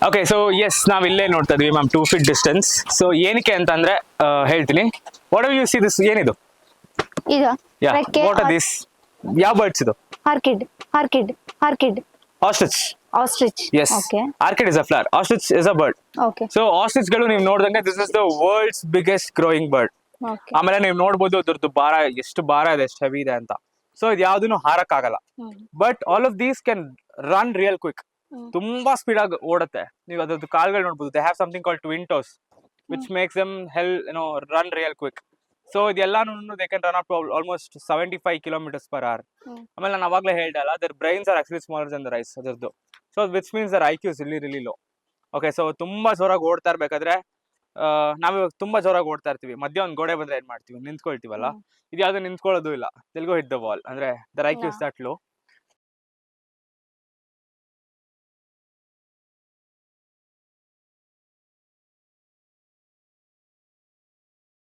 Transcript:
Okay so S ನಾವ್ ಇಲ್ಲೇ ನೋಡ್ತಾ ಇದೀವಿ ಮ್ಯಾಮ್ 2 feet ಡಿಸ್ಟೆನ್ಸ್. ಸೊ ಏನಕ್ಕೆ ಅಂತ ಅಂದ್ರೆ ಹೇಳ್ತೀನಿ. ವಾಟ್ ಯು ಸಿ ದಿಸ್ ಏನಿದು? ಈಗ ಯಾ ರೆಕ್ಕೆ ವಾಟ್ ಆರ್ ದಿಸ್? ಯಾವ ಬರ್ಡ್ಸ್ ಇದು? Orchid orchid orchid ostrich. Ostrich. Yes okay orchid is a flower, ostrich is a bird. Okay so ಆಸ್ಟ್ರಿಚ್ ಗಳು ನೀವು ನೋಡಿದಂಗೆ this is the world's biggest growing bird. Okay ಆಮೇಲೆ ನೀವು ನೋಡ್ಬೋದು ಅದ್ರದ್ದು ಭಾರ ಎಷ್ಟು ಭಾರ ಇದೆ, ಎಷ್ಟು ಹೆವಿ ಇದೆ ಅಂತ. ಸೊ ಇದು ಯಾವ್ದನ್ನು ಹಾರಕ್ಕಾಗಲ್ಲ. But all of these can run real quick. ತುಂಬಾ ಸ್ಪೀಡ್ ಆಗಿ ಓಡುತ್ತೆ. ನೀವು ಅದ್ರದ್ದು ಕಾಲ್ಗಳು ನೋಡ್ಬೋದು. They have something called twin toes which makes them run real quick. So ಇದೆಲ್ಲಾನು they can run up to almost 75 km/h. ಆಮೇಲೆ ನಾನು ಅವಾಗಲೇ ಹೇಳ್ದೆ ಅಲ್ಲ, their brains are actually smaller than the eyes ಅದರದ್ದು. So which means their IQ is really low. Okay, so ತುಂಬಾ ಜೋರಾಗಿ ಓಡ್ತಾ ಇರ್ಬೇಕಾದ್ರೆ ನಾವ್ ತುಂಬಾ ಜೋರಾಗಿ ಓಡ್ತಾ ಇರ್ತೀವಿ. ಮಧ್ಯ ಒಂದ್ ಗೋಡೆ ಬಂದ್ರೆ ಏನ್ ಮಾಡ್ತೀವಿ? ನಿಂತ್ಕೊಳ್ತೀವಲ್ಲ. ಇದು ಯಾವ್ದು ನಿಂತ್ಕೊಳ್ಳೋದು ಇಲ್ಲ. ತೆಲ್ಗೋ ಹಿಟ್ ದ ವಾಲ್. ಅಂದ್ರೆ there IQ is that low.